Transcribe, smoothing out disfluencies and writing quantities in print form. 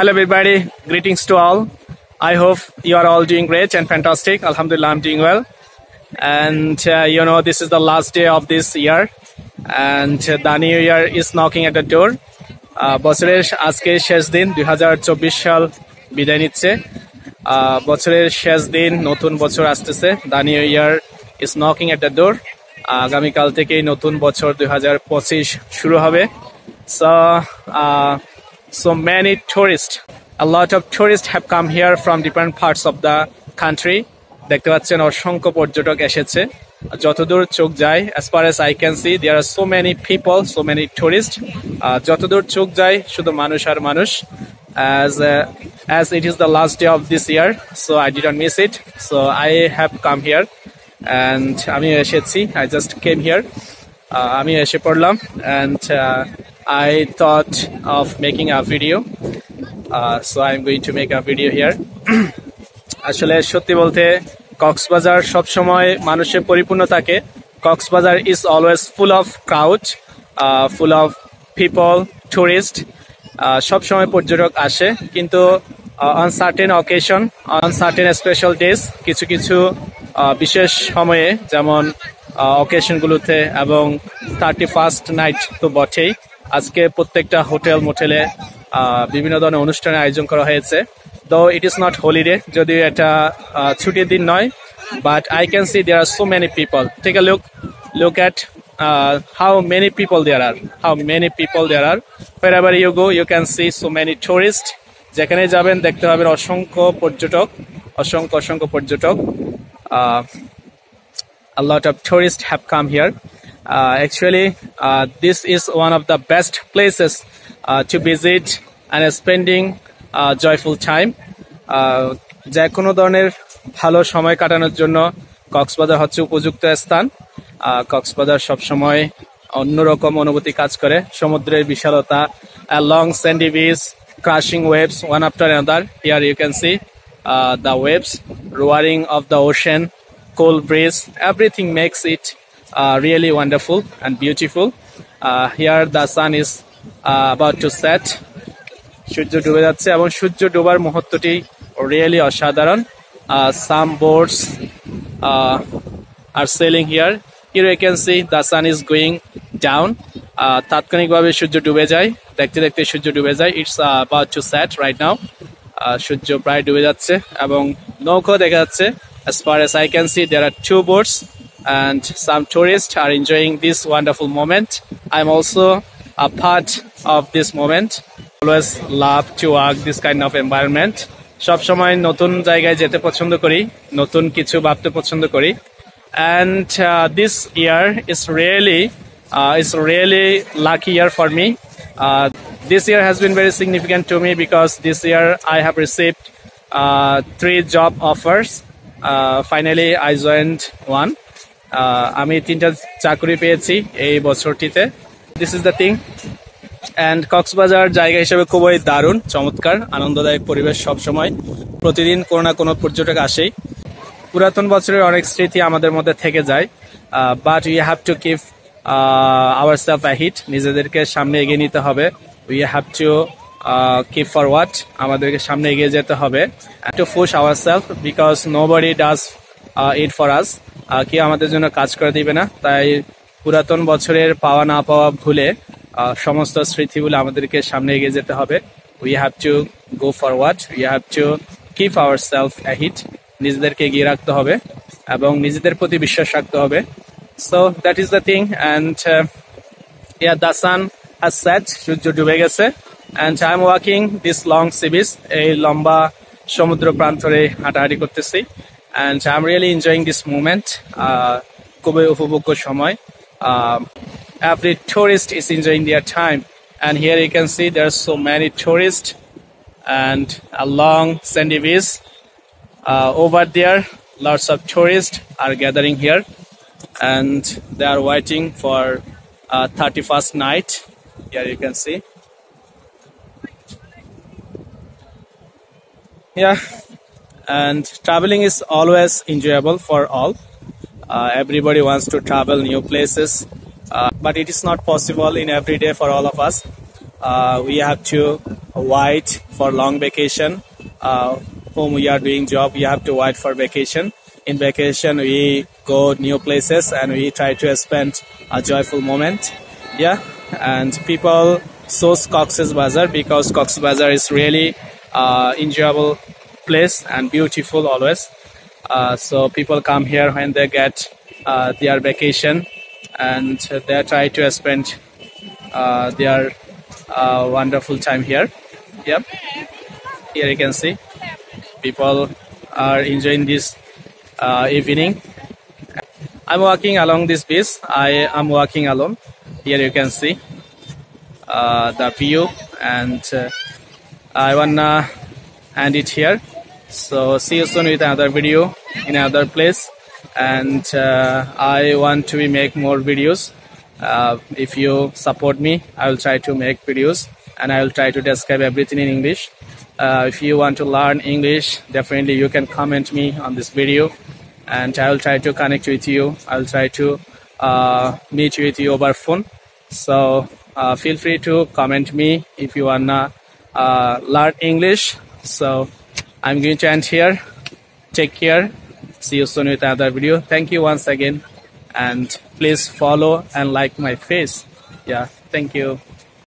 Hello everybody, greetings to all. I hope you are all doing great and fantastic. Alhamdulillah, I'm doing well. And this is the last day of this year and the new year is knocking at the door. বছরের আজকে শেষ দিন 2024 সাল বিদায় নিচ্ছে। বছরের শেষ দিন, নতুন বছর আসতেছে। The new year is knocking at the door. আগামীকাল থেকেই নতুন বছর 2025 শুরু হবে। So many tourists, a lot of tourists have come here from different parts of the country. দেখতে পাচ্ছেন অসংখ্য পর্যটক এসেছে। যতদূর চোখ যায়, as far as I can see, there are so many people, so many tourists. যতদূর চোখ যায় শুধু মানুষ আর মানুষ। As it is the last day of this year, so I didn't miss it. So I have come here and আমি এসেছি। I just came here. আমি এসে পড়লাম and I thought of making a video. So I'm going to make a video here. আসলে সত্যি বলতে কক্সবাজার সব সময় মানুষে পরিপূর্ণ থাকে। Cox's Bazar is always full of crowd, full of people, tourists. সব সময় পর্যটক আসে, কিন্তু on certain occasion, on certain special days, কিছু কিছু বিশেষ সময়ে, যেমন অকেশনগুলোতে এবং 31st নাইট তো বটেই। আজকে প্রত্যেকটা হোটেল মোটেলে বিভিন্ন ধরনের অনুষ্ঠানের আয়োজন করা হয়েছে। Though it is not holiday, যদিও এটা ছুটির দিন নয়, but I can see there are so many people. Take a look at how many people there are. How many people there are. Wherever you go, you can see so many tourists. যেখানে যাবেন দেখতে পাবেন অসংখ্য পর্যটক, অসংখ্য পর্যটক। A lot of tourists have come here. Actually, this is one of the best places to visit and spending joyful time. যে কোনো ধরনের ভালো সময় কাটানোর জন্য কক্সবাজার হচ্ছে উপযুক্ত স্থান। কক্সবাজার সবসময় অন্যরকম অনুভূতি কাজ করে। সমুদ্রের বিশালতা, long sandy beach, crashing waves one after another. Here you can see the waves, roaring of the ocean, cool breeze. Everything makes it really wonderful and beautiful. Here the sun is about to set. সূর্য ডুবে যাচ্ছে এবং সূর্য ডোবার মুহূর্তটি really অসাধারণ। Some boats are sailing here. Here you can see the sun is going down. তাৎক্ষণিকভাবে সূর্য ডুবে যায়, দেখতে দেখতে সূর্য ডুবে যায়। It's about to set right now. সূর্য প্রায় ডুবে যাচ্ছে এবং নৌকা দেখা যাচ্ছে। As far as I can see, there are 2 boats and some tourists are enjoying this wonderful moment. I'm also a part of this moment. Always love to work this kind of environment. সব সময় নতুন জায়গায় যেতে পছন্দ করি, নতুন কিছু ভাবতে পছন্দ করি। And this year is really lucky year for me. This year has been very significant to me because this year I have received 3 job offers. Finally I joined one. আমি 3টা চাকরি পেয়েছি এই বছরটিতে। This is the thing. And Cox's Bazar জায়গা হিসেবে খুবই দারুণ, চমৎকার, আনন্দদায়ক পরিবেশ। সব সময় প্রতিদিন কোনো না কোনো পর্যটক আসেই। পুরাতন বছরের অনেক স্মৃতি আমাদের মধ্যে থেকে যায়, but we have to keep ourself ahead. নিজেদেরকে সামনে এগিয়ে নিতে হবে। We have to keep forward, আমাদেরকে সামনে এগিয়ে যেতে হবে। Two push ourself because nobody does it for us. কেউ আমাদের জন্য কাজ করে দিবে না। তাই পুরাতন বছরের পাওয়া না পাওয়া ভুলে সমস্ত স্মৃতিগুলো আমাদেরকে সামনে এগিয়ে যেতে হবে। We have to go forward, we have to keep ourself ahead. নিজেদেরকে এগিয়ে রাখতে হবে এবং নিজেদের প্রতি বিশ্বাস রাখতে হবে। So that is the thing. And the sun has set, সূর্য ডুবে গেছে। And I am walking this long sea beach, এই লম্বা সমুদ্র প্রান্তরে হাঁটাহাঁটি করতেছি। And I am really enjoying this movement. খুবই উপভোগ্য সময়। Every tourist is enjoying their time, and here you can see there are so many tourists and a long sandy beach. Over there lots of tourists are gathering here and they are waiting for 31st night. Here you can see. Yeah, and traveling is always enjoyable for all. Everybody wants to travel new places. But it is not possible in every day for all of us. We have to wait for long vacation. Whom we are doing job, we have to wait for vacation. In vacation, we go new places and we try to spend a joyful moment. Yeah, and people choose Cox's Bazar because Cox's Bazar is really enjoyable place and beautiful always. So people come here when they get their vacation, and they try to spend their wonderful time here. Yep, here you can see people are enjoying this evening. I'm walking along this beach. I am walking alone. Here you can see the view, and I wanna end it here. So see you soon with another video in another place, and I want to make more videos. If you support me, I will try to make videos and I will try to describe everything in English. If you want to learn English, definitely you can comment me on this video and I will try to connect with you. I will try to meet with you over phone. So feel free to comment me if you wanna learn English. So I'm going to end here. Take care. See you soon with another video. Thank you once again, and please follow and like my face. Yeah, thank you.